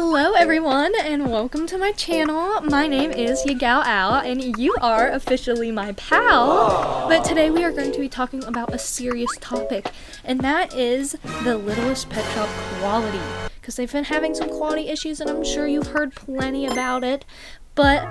Hello everyone and welcome to my channel. My name is Yagao Al and you are officially my pal. But today we are going to be talking about a serious topic, and that is the Littlest Pet Shop quality. Because they've been having some quality issues and I'm sure you've heard plenty about it. But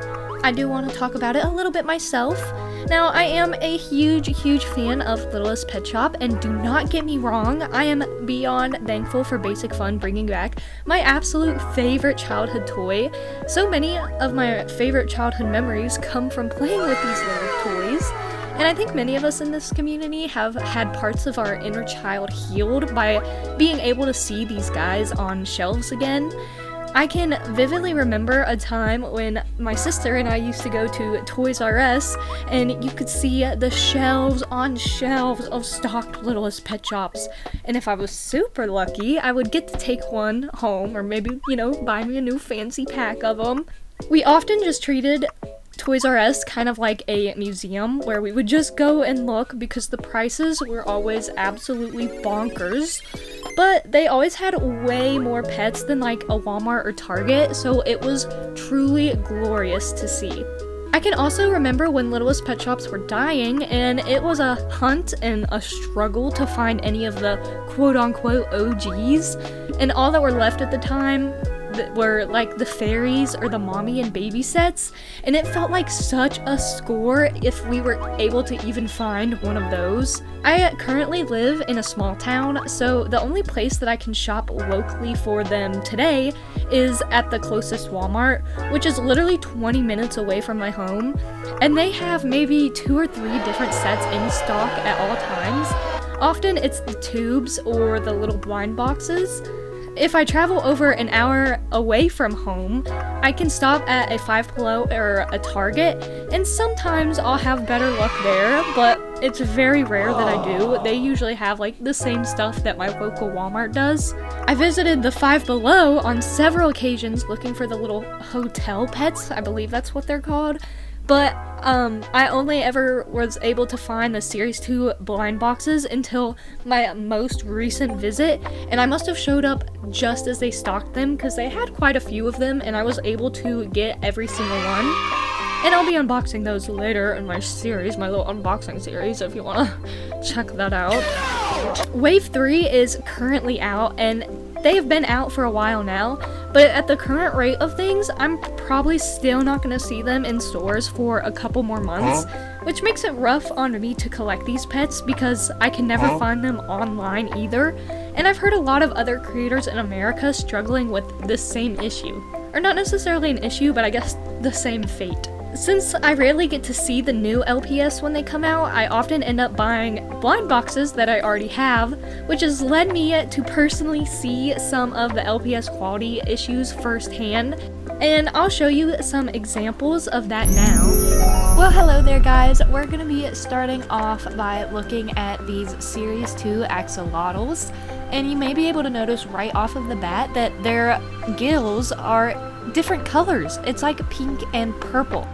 I do want to talk about it a little bit myself. Now, I am a huge fan of Littlest Pet Shop, and do not get me wrong, I am beyond thankful for Basic Fun bringing back my absolute favorite childhood toy. So many of my favorite childhood memories come from playing with these little toys, and I think many of us in this community have had parts of our inner child healed by being able to see these guys on shelves again. I can vividly remember a time when my sister and I used to go to Toys R Us, and you could see the shelves on shelves of stocked Littlest Pet Shops. And if I was super lucky, I would get to take one home, or maybe, buy me a new fancy pack of them. We often just treated Toys R Us kind of like a museum where we would just go and look because the prices were always absolutely bonkers. But they always had way more pets than like a Walmart or Target, so it was truly glorious to see. I can also remember when Littlest Pet Shops were dying, and it was a hunt and a struggle to find any of the quote-unquote OGs, and all that were left at the time were like the fairies or the mommy and baby sets, and it felt like such a score if we were able to even find one of those. I currently live in a small town, so the only place that I can shop locally for them today is at the closest Walmart, which is literally 20 minutes away from my home, and they have maybe 2 or 3 different sets in stock at all times. Often it's the tubes or the little blind boxes. If I travel over an hour away from home, I can stop at a Five Below or a Target, and sometimes I'll have better luck there, but it's very rare that I do. They usually have like the same stuff that my local Walmart does. I visited the Five Below on several occasions looking for the little hotel pets, I believe that's what they're called, but I only ever was able to find the Series 2 blind boxes until my most recent visit, and I must have showed up just as they stocked them because they had quite a few of them and I was able to get every single one. And I'll be unboxing those later in my series, my little unboxing series, if you want to check that out. Wave 3 is currently out, and they've been out for a while now, but at the current rate of things, I'm probably still not going to see them in stores for a couple more months, which makes it rough on me to collect these pets because I can never find them online either, and I've heard a lot of other creators in America struggling with this same issue. Or not necessarily an issue, but I guess the same fate. Since I rarely get to see the new LPS when they come out, I often end up buying blind boxes that I already have, which has led me to personally see some of the LPS quality issues firsthand, and I'll show you some examples of that now. Well, hello there guys. We're going to be starting off by looking at these Series 2 axolotls, and you may be able to notice right off of the bat that their gills are different colors. It's like pink and purple.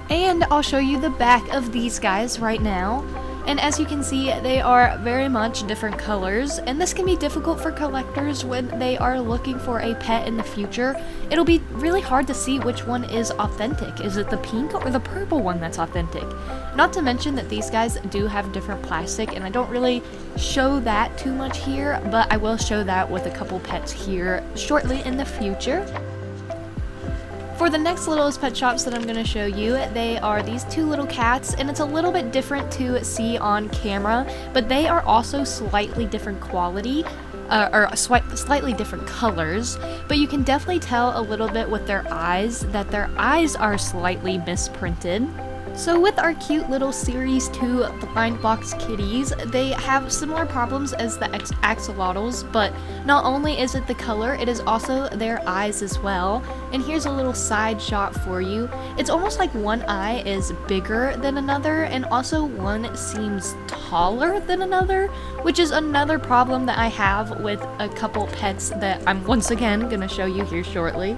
And I'll show you the back of these guys right now. And as you can see, they are very much different colors, and this can be difficult for collectors when they are looking for a pet in the future. It'll be really hard to see which one is authentic. Is it the pink or the purple one that's authentic? Not to mention that these guys do have different plastic, and I don't really show that too much here, but I will show that with a couple pets here shortly in the future. For the next Littlest Pet Shops that I'm going to show you, they are these 2 little cats, and it's a little bit different to see on camera, but they are also slightly different quality, slightly different colors, but you can definitely tell a little bit with their eyes that their eyes are slightly misprinted. So with our cute little Series 2 blind box kitties, they have similar problems as the axolotls, but not only is it the color, it is also their eyes as well. And here's a little side shot for you. It's almost like one eye is bigger than another, and also one seems taller than another, which is another problem that I have with a couple pets that I'm once again gonna show you here shortly.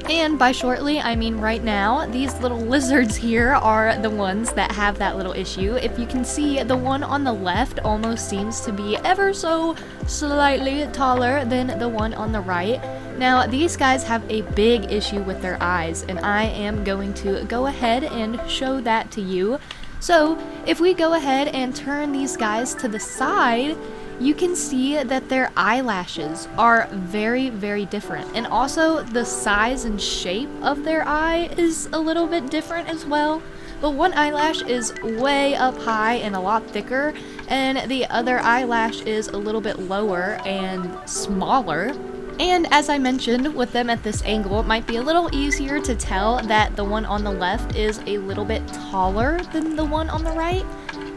And by shortly, I mean right now. These little lizards here are the ones that have that little issue. If you can see, the one on the left almost seems to be ever so slightly taller than the one on the right. Now, these guys have a big issue with their eyes, and I am going to go ahead and show that to you. So, if we go ahead and turn these guys to the side, you can see that their eyelashes are very, very different. And also, the size and shape of their eye is a little bit different as well. But one eyelash is way up high and a lot thicker, and the other eyelash is a little bit lower and smaller. And as I mentioned, with them at this angle, it might be a little easier to tell that the one on the left is a little bit taller than the one on the right.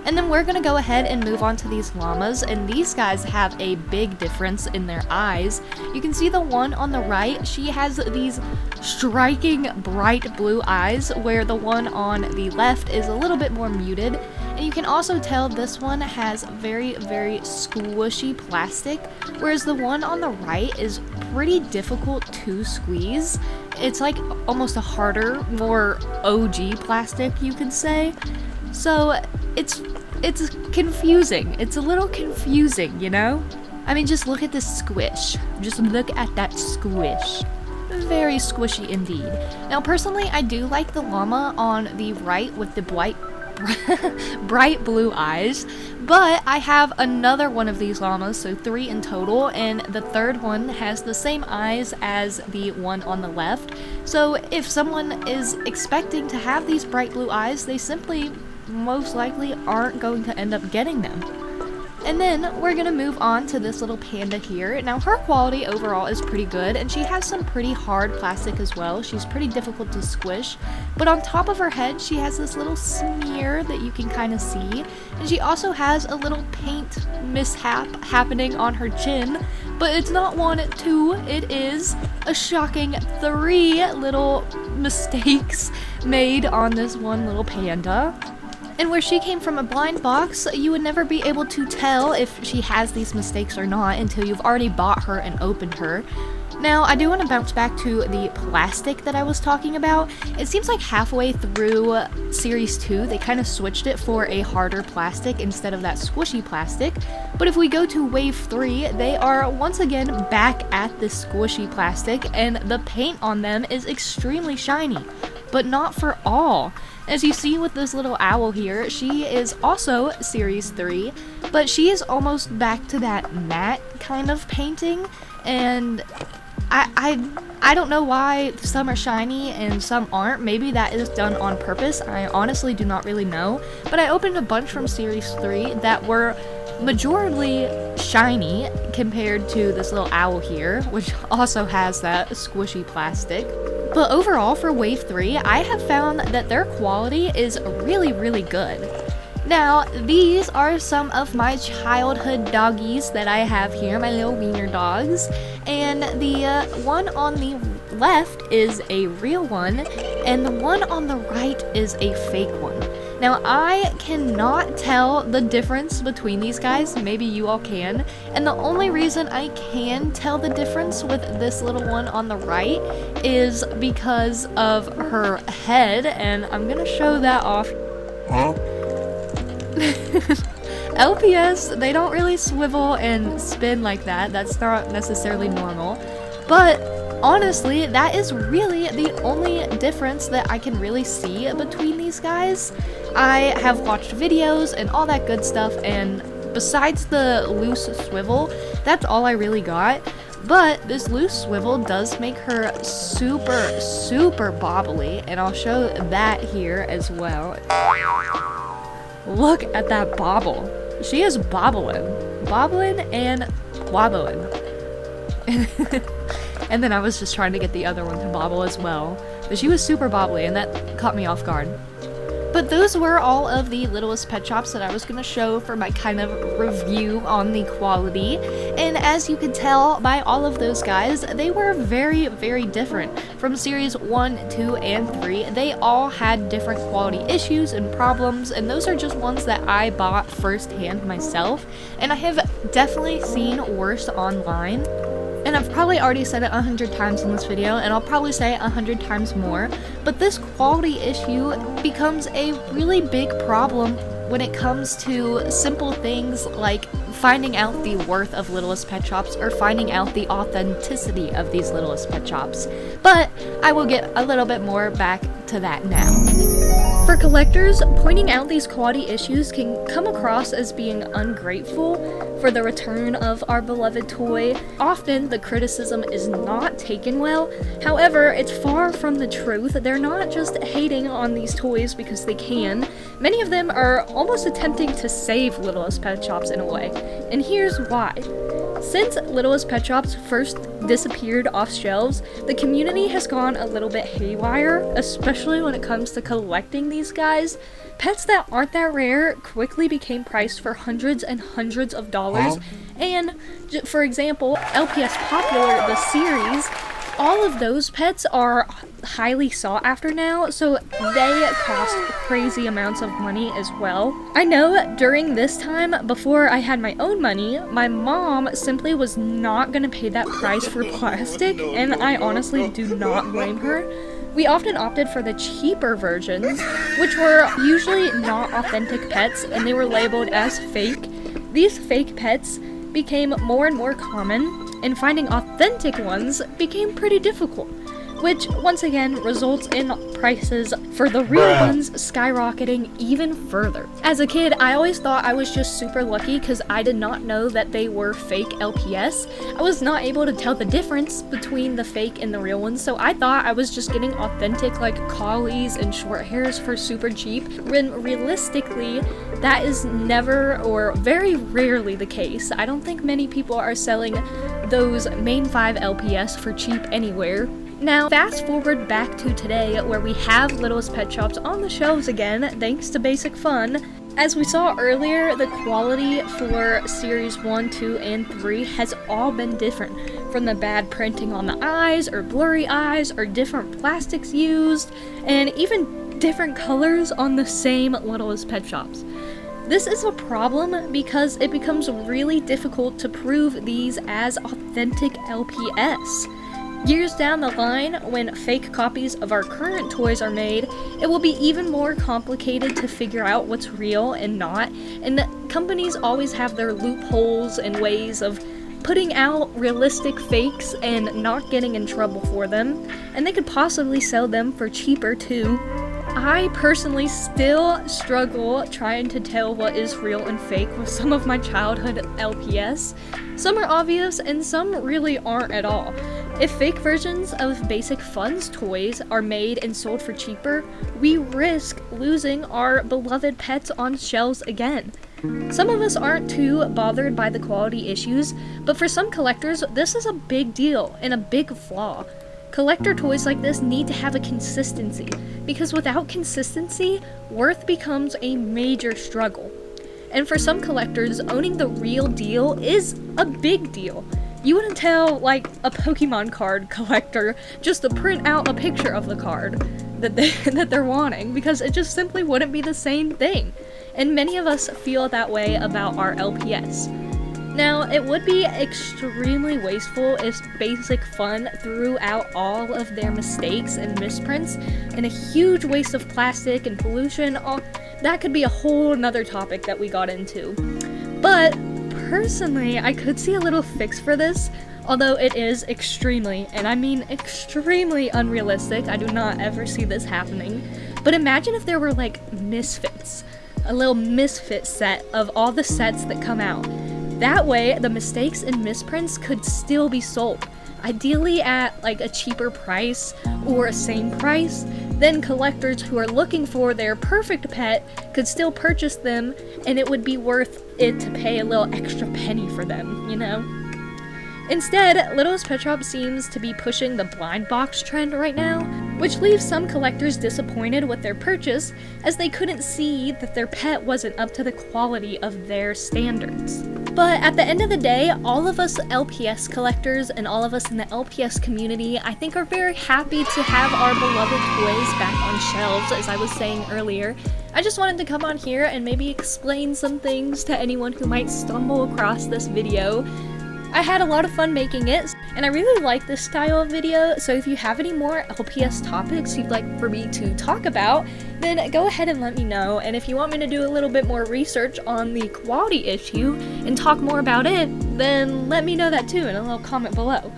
And then we're gonna go ahead and move on to these llamas, and these guys have a big difference in their eyes. You can see the one on the right, she has these striking bright blue eyes, where the one on the left is a little bit more muted. And you can also tell this one has very, very squishy plastic, whereas the one on the right is pretty difficult to squeeze. It's like almost a harder, more OG plastic, you could say. So it's confusing. It's a little confusing, you know? I mean, just look at this squish. Just look at that squish. Very squishy indeed. Now, personally, I do like the llama on the right with the bright blue eyes, but I have another one of these llamas, so 3 in total, and the third one has the same eyes as the one on the left. So if someone is expecting to have these bright blue eyes, they simply most likely aren't going to end up getting them. And then we're gonna move on to this little panda here. Now, her quality overall is pretty good, and she has some pretty hard plastic as well. She's pretty difficult to squish, but on top of her head she has this little smear that you can kind of see, and she also has a little paint mishap happening on her chin. But it's not 1, 2, it is a shocking 3 little mistakes made on this one little panda. And where she came from a blind box, you would never be able to tell if she has these mistakes or not until you've already bought her and opened her. Now, I do want to bounce back to the plastic that I was talking about. It seems like halfway through Series 2, they kind of switched it for a harder plastic instead of that squishy plastic. But if we go to Wave 3, they are once again back at this squishy plastic, and the paint on them is extremely shiny. But not for all. As you see with this little owl here, she is also Series 3, but she is almost back to that matte kind of painting, and I don't know why some are shiny and some aren't. Maybe that is done on purpose. I honestly do not really know, but I opened a bunch from Series 3 that were majorly shiny compared to this little owl here, which also has that squishy plastic. But overall, for Wave 3, I have found that their quality is really, really good. Now, these are some of my childhood doggies that I have here, my little wiener dogs. And the one on the left is a real one, and the one on the right is a fake one. Now, I cannot tell the difference between these guys. Maybe you all can. And the only reason I can tell the difference with this little one on the right is because of her head, and I'm gonna show that off. Huh? LPS, they don't really swivel and spin like that. That's not necessarily normal. But honestly, that is really the only difference that I can really see between these guys. I have watched videos and all that good stuff, and besides the loose swivel, that's all I really got. But this loose swivel does make her super, super bobbly, and I'll show that here as well. Look at that bobble. She is bobbling and wobbling. And then I was just trying to get the other one to bobble as well. But she was super bobbly, and that caught me off guard. But those were all of the Littlest Pet Shops that I was going to show for my kind of review on the quality. And as you can tell by all of those guys, they were very, very different. From Series 1, 2, and 3, they all had different quality issues and problems, and those are just ones that I bought firsthand myself. And I have definitely seen worse online. And I've probably already said it 100 times in this video, and I'll probably say it 100 times more, but this quality issue becomes a really big problem when it comes to simple things like finding out the worth of Littlest Pet Shops or finding out the authenticity of these Littlest Pet Shops. But I will get a little bit more back to that now. For collectors, pointing out these quality issues can come across as being ungrateful for the return of our beloved toy. Often, the criticism is not taken well. However, it's far from the truth. They're not just hating on these toys because they can. Many of them are almost attempting to save Littlest Pet Shops in a way. And here's why. Since Littlest Pet Shops first disappeared off shelves, the community has gone a little bit haywire, especially when it comes to collecting these guys. Pets that aren't that rare quickly became priced for hundreds and hundreds of dollars, and for example, LPS Popular, the series, all of those pets are highly sought after now, so they cost crazy amounts of money as well. I know during this time, before I had my own money, my mom simply was not gonna pay that price for plastic, and I honestly do not blame her. We often opted for the cheaper versions, which were usually not authentic pets, and they were labeled as fake. These fake pets became more and more common, and finding authentic ones became pretty difficult, which once again results in prices for the real ones skyrocketing even further. As a kid, I always thought I was just super lucky because I did not know that they were fake LPS. I was not able to tell the difference between the fake and the real ones, so I thought I was just getting authentic like collies and short hairs for super cheap, when realistically that is never or very rarely the case. I don't think many people are selling those main 5 LPS for cheap anywhere. Now, fast forward back to today, where we have Littlest Pet Shops on the shelves again, thanks to Basic Fun. As we saw earlier, the quality for Series 1, 2, and 3 has all been different, from the bad printing on the eyes, or blurry eyes, or different plastics used, and even different colors on the same Littlest Pet Shops. This is a problem because it becomes really difficult to prove these as authentic LPS. Years down the line, when fake copies of our current toys are made, it will be even more complicated to figure out what's real and not, and the companies always have their loopholes and ways of putting out realistic fakes and not getting in trouble for them, and they could possibly sell them for cheaper too. I personally still struggle trying to tell what is real and fake with some of my childhood LPS. Some are obvious and some really aren't at all. If fake versions of Basic Fun's toys are made and sold for cheaper, we risk losing our beloved pets on shelves again. Some of us aren't too bothered by the quality issues, but for some collectors, this is a big deal and a big flaw. Collector toys like this need to have a consistency, because without consistency, worth becomes a major struggle. And for some collectors, owning the real deal is a big deal. You wouldn't tell, like, a Pokemon card collector just to print out a picture of the card that they're wanting, because it just simply wouldn't be the same thing. And many of us feel that way about our LPS. Now, it would be extremely wasteful if Basic Fun threw out all of their mistakes and misprints, and a huge waste of plastic and pollution. That could be a whole nother topic that we got into. But personally, I could see a little fix for this, although it is extremely, and I mean extremely unrealistic. I do not ever see this happening. But imagine if there were like misfits, a little misfit set of all the sets that come out. That way, the mistakes and misprints could still be sold, ideally at like a cheaper price or a same price. Then collectors who are looking for their perfect pet could still purchase them, and it would be worth it to pay a little extra penny for them, you know? Instead, Littlest Pet Shop seems to be pushing the blind box trend right now, which leaves some collectors disappointed with their purchase, as they couldn't see that their pet wasn't up to the quality of their standards. But at the end of the day, all of us LPS collectors and all of us in the LPS community, I think, are very happy to have our beloved toys back on shelves, as I was saying earlier. I just wanted to come on here and maybe explain some things to anyone who might stumble across this video. I had a lot of fun making it, and I really like this style of video, so if you have any more LPS topics you'd like for me to talk about, then go ahead and let me know, and if you want me to do a little bit more research on the quality issue and talk more about it, then let me know that too in a little comment below.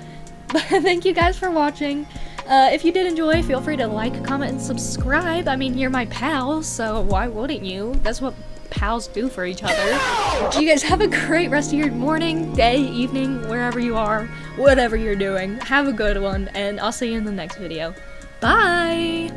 But thank you guys for watching. If you did enjoy, feel free to like, comment, and subscribe. I mean, you're my pals, so why wouldn't you? That's what pals do for each other. You guys have a great rest of your morning, day, evening, wherever you are, whatever you're doing. Have a good one, and I'll see you in the next video. Bye!